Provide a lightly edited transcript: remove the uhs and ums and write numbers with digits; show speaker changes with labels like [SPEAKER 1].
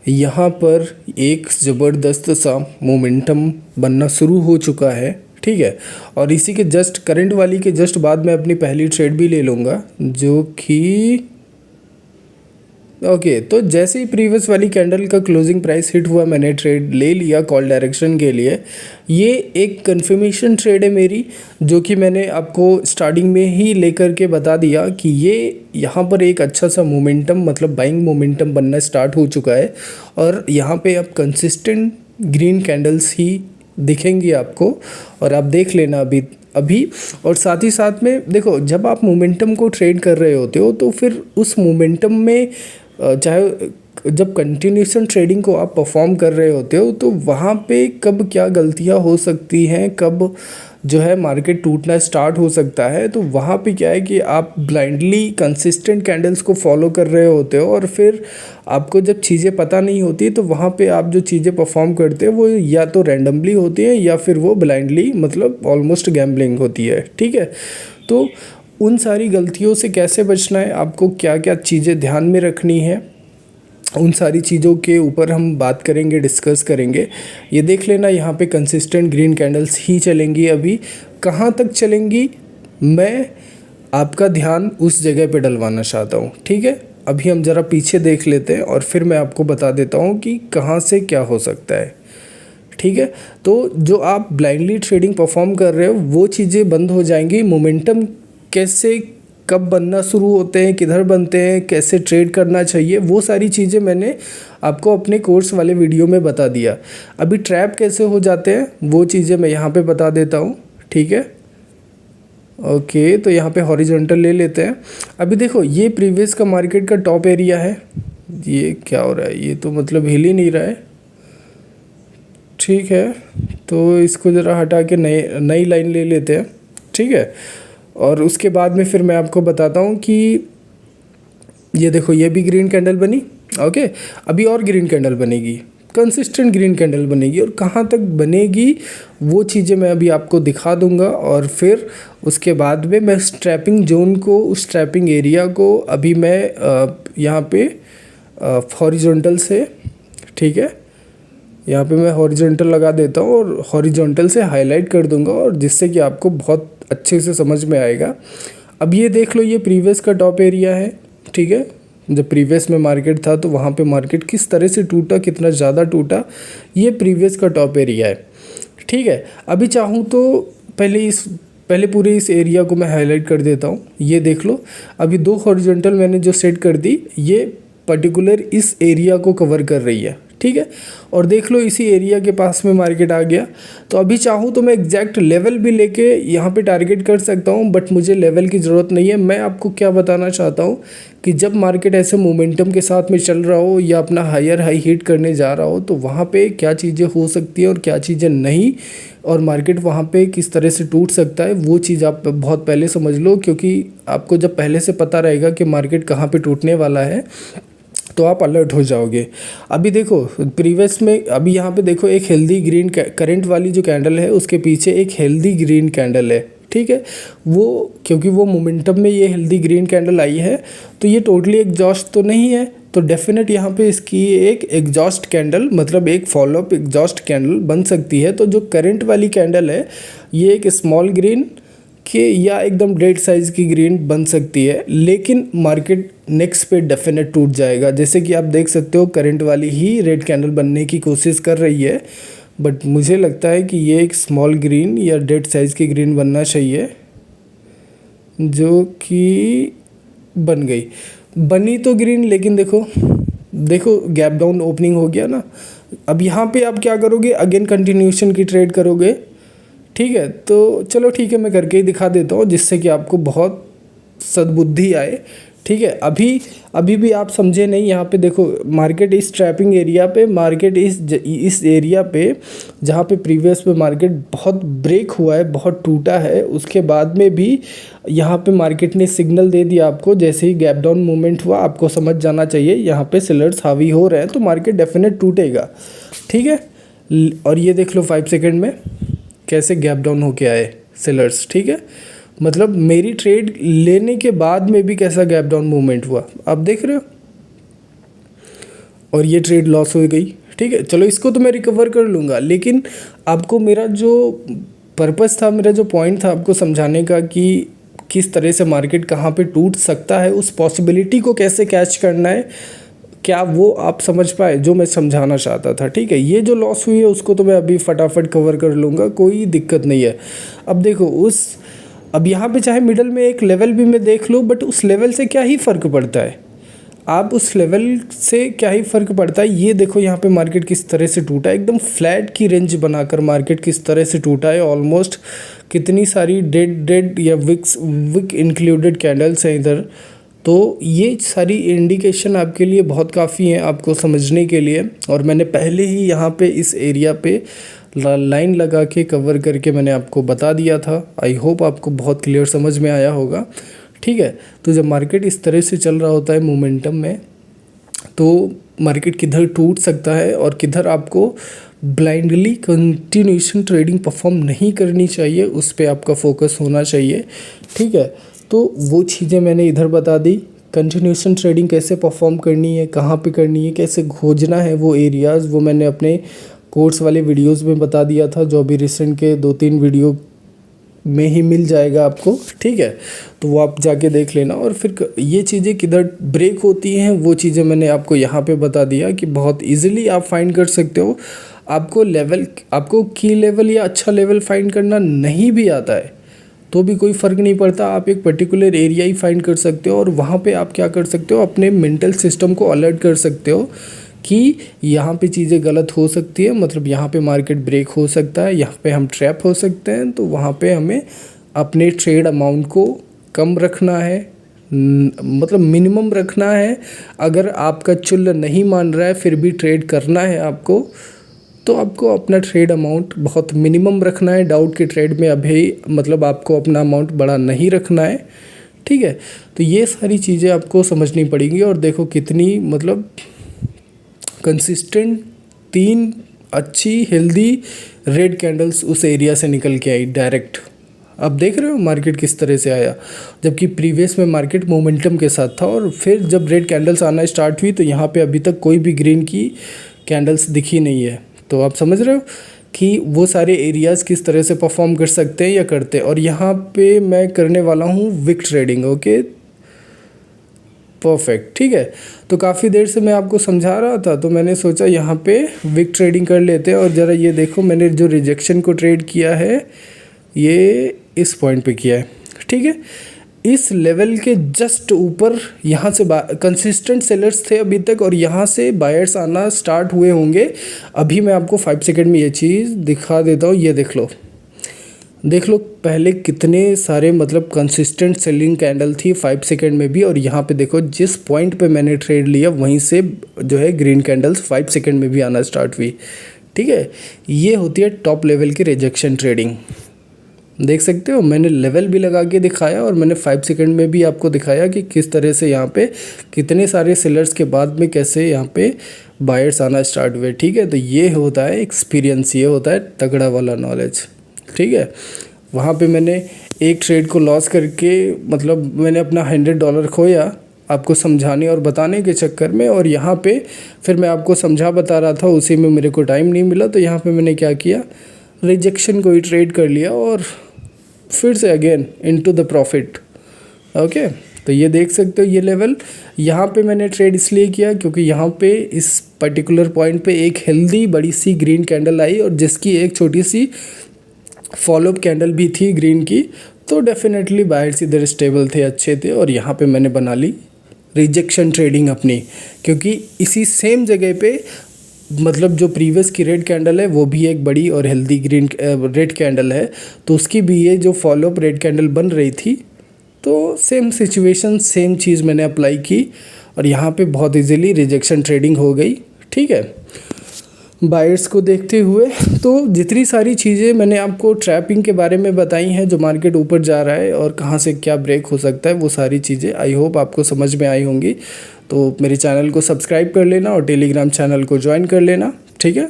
[SPEAKER 1] यहाँ पर एक ज़बरदस्त सा मोमेंटम बनना शुरू हो चुका है, ठीक है। और इसी के जस्ट करंट वाली के जस्ट बाद मैं अपनी पहली ट्रेड भी ले लूँगा, जो कि ओके तो जैसे ही प्रीवियस वाली कैंडल का क्लोजिंग प्राइस हिट हुआ मैंने ट्रेड ले लिया कॉल डायरेक्शन के लिए। ये एक कंफर्मेशन ट्रेड है मेरी, जो कि मैंने आपको स्टार्टिंग में ही लेकर के बता दिया कि ये यहाँ पर एक अच्छा सा मोमेंटम मतलब बाइंग मोमेंटम बनना स्टार्ट हो चुका है। और यहाँ पे अब कंसिस्टेंट ग्रीन कैंडल्स ही दिखेंगी आपको, और आप देख लेना अभी। और साथ ही साथ में देखो, जब आप मोमेंटम को ट्रेड कर रहे होते हो तो फिर उस मोमेंटम में चाहे जब कंटिन्यूशन ट्रेडिंग को आप परफॉर्म कर रहे होते हो तो वहाँ पे कब क्या गलतियाँ हो सकती हैं, कब जो है मार्केट टूटना स्टार्ट हो सकता है, तो वहाँ पे क्या है कि आप ब्लाइंडली कंसिस्टेंट कैंडल्स को फॉलो कर रहे होते हो। और फिर आपको जब चीज़ें पता नहीं होती तो वहाँ पे आप जो चीज़ें परफॉर्म करते हो वो या तो रैंडमली होती हैं या फिर वो ब्लाइंडली मतलब ऑलमोस्ट गैम्बलिंग होती है, ठीक है। तो उन सारी गलतियों से कैसे बचना है, आपको क्या क्या चीज़ें ध्यान में रखनी है, उन सारी चीज़ों के ऊपर हम बात करेंगे, डिस्कस करेंगे। ये देख लेना, यहाँ पे कंसिस्टेंट ग्रीन कैंडल्स ही चलेंगी। अभी कहाँ तक चलेंगी मैं आपका ध्यान उस जगह पे डलवाना चाहता हूँ, ठीक है। अभी हम ज़रा पीछे देख लेते हैं और फिर मैं आपको बता देता हूँ कि कहाँ से क्या हो सकता है, ठीक है। तो जो आप ब्लाइंडली ट्रेडिंग परफॉर्म कर रहे हो वो चीज़ें बंद हो जाएंगी। मोमेंटम कैसे कब बनना शुरू होते हैं, किधर बनते हैं, कैसे ट्रेड करना चाहिए, वो सारी चीज़ें मैंने आपको अपने कोर्स वाले वीडियो में बता दिया। अभी ट्रैप कैसे हो जाते हैं वो चीज़ें मैं यहाँ पे बता देता हूँ, ठीक है। ओके तो यहाँ पे हॉरिजॉन्टल ले लेते हैं। अभी देखो, ये प्रीवियस का मार्केट का टॉप एरिया है। ये क्या हो रहा है, ये तो मतलब हिल ही नहीं रहा है, ठीक है। तो इसको ज़रा हटा के नई लाइन ले लेते हैं, ठीक है। और उसके बाद में फिर मैं आपको बताता हूँ कि ये देखो, ये भी ग्रीन कैंडल बनी, ओके। अभी और ग्रीन कैंडल बनेगी, कंसिस्टेंट ग्रीन कैंडल बनेगी, और कहाँ तक बनेगी वो चीज़ें मैं अभी आपको दिखा दूँगा। और फिर उसके बाद में मैं स्ट्रैपिंग जोन को, उस स्ट्रैपिंग एरिया को अभी मैं यहाँ पे हॉरिजॉन्टल से, ठीक है, यहाँ पे मैं हॉरिजॉन्टल लगा देता हूँ और हॉरिजॉन्टल से हाईलाइट कर दूंगा, और जिससे कि आपको बहुत अच्छे से समझ में आएगा। अब ये देख लो, ये प्रीवियस का टॉप एरिया है, ठीक है। जब प्रीवियस में मार्केट था तो वहाँ पे मार्केट किस तरह से टूटा, कितना ज़्यादा टूटा, ये प्रीवियस का टॉप एरिया है, ठीक है। अभी चाहूँ तो पहले पूरे इस एरिया को मैं हाईलाइट कर देता हूँ। ये देख लो, अभी 2 हॉरिजॉन्टल मैंने जो सेट कर दी, ये पर्टिकुलर इस एरिया को कवर कर रही है, ठीक है। और देख लो, इसी एरिया के पास में मार्केट आ गया। तो अभी चाहूँ तो मैं एग्जैक्ट लेवल भी लेके यहाँ पे टारगेट कर सकता हूँ, बट मुझे लेवल की ज़रूरत नहीं है। मैं आपको क्या बताना चाहता हूँ कि जब मार्केट ऐसे मोमेंटम के साथ में चल रहा हो या अपना हायर हाई हिट करने जा रहा हो, तो वहाँ पे क्या चीज़ें हो सकती है और क्या चीज़ें नहीं, और मार्केट वहाँ पे किस तरह से टूट सकता है, वो चीज़ आप बहुत पहले समझ लो। क्योंकि आपको जब पहले से पता रहेगा कि मार्केट कहाँ पे टूटने वाला है तो आप अलर्ट हो जाओगे। अभी देखो, प्रीवियस में अभी यहाँ पे देखो, एक हेल्दी ग्रीन करंट वाली जो कैंडल है उसके पीछे एक हेल्दी ग्रीन कैंडल है, ठीक है। वो क्योंकि वो मोमेंटम में ये हेल्दी ग्रीन कैंडल आई है, तो ये टोटली एग्जॉस्ट तो नहीं है, तो डेफिनेट यहाँ पे इसकी एक एग्जॉस्ट कैंडल मतलब एक फॉलोअप एग्जॉस्ट कैंडल बन सकती है। तो जो करंट वाली कैंडल है ये एक स्मॉल ग्रीन के या एकदम डेड साइज़ की ग्रीन बन सकती है, लेकिन मार्केट नेक्स्ट पे डेफिनेट टूट जाएगा। जैसे कि आप देख सकते हो, करंट वाली ही रेड कैंडल बनने की कोशिश कर रही है, बट मुझे लगता है कि ये एक स्मॉल ग्रीन या डेड साइज़ की ग्रीन बनना चाहिए, जो कि बन गई। बनी तो ग्रीन, लेकिन देखो गैप डाउन ओपनिंग हो गया ना। अब यहाँ पे आप क्या करोगे, अगेन कंटिन्यूशन की ट्रेड करोगे, ठीक है। तो चलो ठीक है, मैं करके ही दिखा देता हूँ जिससे कि आपको बहुत सद्बुद्धि आए, ठीक है। अभी भी आप समझे नहीं। यहाँ पे देखो, मार्केट इस ट्रैपिंग एरिया पे, मार्केट इस एरिया पे जहाँ पे प्रीवियस में मार्केट बहुत ब्रेक हुआ है, बहुत टूटा है, उसके बाद में भी यहाँ पे मार्केट ने सिग्नल दे दिया आपको। जैसे ही गैप डाउन मूवमेंट हुआ, आपको समझ जाना चाहिए यहाँ पे सेलर्स हावी हो रहे हैं, तो मार्केट डेफिनेट टूटेगा, ठीक है। और ये देख लो 5 सेकेंड में कैसे गैप डाउन होके आए सेलर्स, ठीक है। मतलब मेरी ट्रेड लेने के बाद में भी कैसा गैप डाउन मूवमेंट हुआ, आप देख रहे हो। और ये ट्रेड लॉस हो गई, ठीक है। चलो इसको तो मैं रिकवर कर लूँगा, लेकिन आपको मेरा जो पर्पस था, मेरा जो पॉइंट था आपको समझाने का कि किस तरह से मार्केट कहाँ पे टूट सकता है, उस पॉसिबिलिटी को कैसे कैच करना है, क्या वो आप समझ पाए जो मैं समझाना चाहता था, ठीक है। ये जो लॉस हुई है उसको तो मैं अभी फटाफट कवर कर लूँगा, कोई दिक्कत नहीं है। अब देखो अब यहाँ पे चाहे मिडल में एक लेवल भी मैं देख लूँ, बट उस लेवल से क्या ही फ़र्क पड़ता है, आप उस लेवल से क्या ही फ़र्क पड़ता है। ये देखो यहाँ पे मार्केट किस तरह से टूटा है, एकदम फ्लैट की रेंज बनाकर मार्केट किस तरह से टूटा है। ऑलमोस्ट कितनी सारी डेड या विक इंक्लूडेड कैंडल्स हैं इधर। तो ये सारी इंडिकेशन आपके लिए बहुत काफ़ी हैं आपको समझने के लिए। और मैंने पहले ही यहाँ पे इस एरिया पे लाइन लगा के कवर करके मैंने आपको बता दिया था। आई होप आपको बहुत क्लियर समझ में आया होगा, ठीक है। तो जब मार्केट इस तरह से चल रहा होता है मोमेंटम में, तो मार्केट किधर टूट सकता है और किधर आपको ब्लाइंडली कंटिन्यूएशन ट्रेडिंग परफॉर्म नहीं करनी चाहिए, उस पर आपका फोकस होना चाहिए, ठीक है। तो वो चीज़ें मैंने इधर बता दी। कंटिन्यूएशन ट्रेडिंग कैसे परफॉर्म करनी है, कहाँ पे करनी है, कैसे खोजना है वो एरियाज़, वो मैंने अपने कोर्स वाले वीडियोस में बता दिया था, जो अभी रिसेंट के 2-3 वीडियो में ही मिल जाएगा आपको, ठीक है। तो वो आप जाके देख लेना। और फिर ये चीज़ें किधर ब्रेक होती हैं वो चीज़ें मैंने आपको यहाँ पे बता दिया कि बहुत इजीली आप फाइंड कर सकते हो। आपको की लेवल या अच्छा लेवल फाइंड करना नहीं भी आता है तो भी कोई फ़र्क नहीं पड़ता, आप एक पर्टिकुलर एरिया ही फाइंड कर सकते हो। और वहाँ पे आप क्या कर सकते हो, अपने मेंटल सिस्टम को अलर्ट कर सकते हो कि यहाँ पे चीज़ें गलत हो सकती है, मतलब यहाँ पे मार्केट ब्रेक हो सकता है, यहाँ पे हम ट्रैप हो सकते हैं। तो वहाँ पे हमें अपने ट्रेड अमाउंट को कम रखना है, मतलब मिनिमम रखना है। अगर आपका चुल्ल नहीं मान रहा है फिर भी ट्रेड करना है आपको, तो आपको अपना ट्रेड अमाउंट बहुत मिनिमम रखना है। डाउट के ट्रेड में अभी मतलब आपको अपना अमाउंट बड़ा नहीं रखना है, ठीक है। तो ये सारी चीज़ें आपको समझनी पड़ेंगी। और देखो कितनी मतलब कंसिस्टेंट 3 अच्छी हेल्दी रेड कैंडल्स उस एरिया से निकल के आई डायरेक्ट। अब देख रहे हो मार्केट किस तरह से आया, जबकि प्रीवियस में मार्केट मोमेंटम के साथ था। और फिर जब रेड कैंडल्स आना स्टार्ट हुई तो यहाँ पे अभी तक कोई भी ग्रीन की कैंडल्स दिखी नहीं है। तो आप समझ रहे हो कि वो सारे एरियाज़ किस तरह से परफॉर्म कर सकते हैं या करते हैं। और यहाँ पे मैं करने वाला हूँ विक ट्रेडिंग, ओके परफेक्ट, ठीक है। तो काफ़ी देर से मैं आपको समझा रहा था तो मैंने सोचा यहाँ पे विक ट्रेडिंग कर लेते हैं। और ज़रा ये देखो मैंने जो रिजेक्शन को ट्रेड किया है ये इस पॉइंट पे किया है, ठीक है। इस लेवल के जस्ट ऊपर यहाँ से कंसिस्टेंट सेलर्स थे अभी तक और यहाँ से बायर्स आना स्टार्ट हुए होंगे। अभी मैं आपको 5 सेकंड में ये चीज़ दिखा देता हूँ। ये देख लो पहले कितने सारे मतलब कंसिस्टेंट सेलिंग कैंडल थी 5 सेकंड में भी। और यहाँ पे देखो जिस पॉइंट पे मैंने ट्रेड लिया वहीं से जो है ग्रीन कैंडल्स 5 सेकंड में भी आना स्टार्ट हुई, ठीक है। ये होती है टॉप लेवल की रिजेक्शन ट्रेडिंग। देख सकते हो मैंने लेवल भी लगा के दिखाया और मैंने 5 सेकंड में भी आपको दिखाया कि किस तरह से यहाँ पे कितने सारे सेलर्स के बाद में कैसे यहाँ पे बायर्स आना स्टार्ट हुए, ठीक है। तो ये होता है एक्सपीरियंस, ये होता है तगड़ा वाला नॉलेज, ठीक है। वहाँ पे मैंने एक ट्रेड को लॉस करके मतलब मैंने अपना $100 खोया आपको समझाने और बताने के चक्कर में। और यहाँ पे फिर मैं आपको समझा बता रहा था, उसी में मेरे को टाइम नहीं मिला तो यहाँ पे मैंने क्या किया, रिजेक्शन को ही ट्रेड कर लिया और फिर से again into the profit, okay. तो ये देख सकते हो ये लेवल यहाँ पे मैंने ट्रेड इसलिए किया क्योंकि यहाँ पे इस पर्टिकुलर पॉइंट पे एक हेल्दी बड़ी सी ग्रीन कैंडल आई और जिसकी एक छोटी सी फॉलोअप कैंडल भी थी ग्रीन की। तो डेफिनेटली बायर्स इधर स्टेबल थे, अच्छे थे। और यहाँ पे मैंने बना ली रिजेक्शन ट्रेडिंग अपनी, क्योंकि इसी सेम जगह पे मतलब जो प्रीवियस की रेड कैंडल है वो भी एक बड़ी और हेल्दी ग्रीन रेड कैंडल है, तो उसकी भी ये जो फॉलोअप रेड कैंडल बन रही थी। तो सेम सिचुएशन सेम चीज़ मैंने अप्लाई की और यहाँ पे बहुत इजीली रिजेक्शन ट्रेडिंग हो गई, ठीक है, बायर्स को देखते हुए। तो जितनी सारी चीज़ें मैंने आपको ट्रैपिंग के बारे में बताई हैं, जो मार्केट ऊपर जा रहा है और कहाँ से क्या ब्रेक हो सकता है, वो सारी चीज़ें आई होप आपको समझ में आई होंगी। तो मेरे चैनल को सब्सक्राइब कर लेना और टेलीग्राम चैनल को ज्वाइन कर लेना, ठीक है।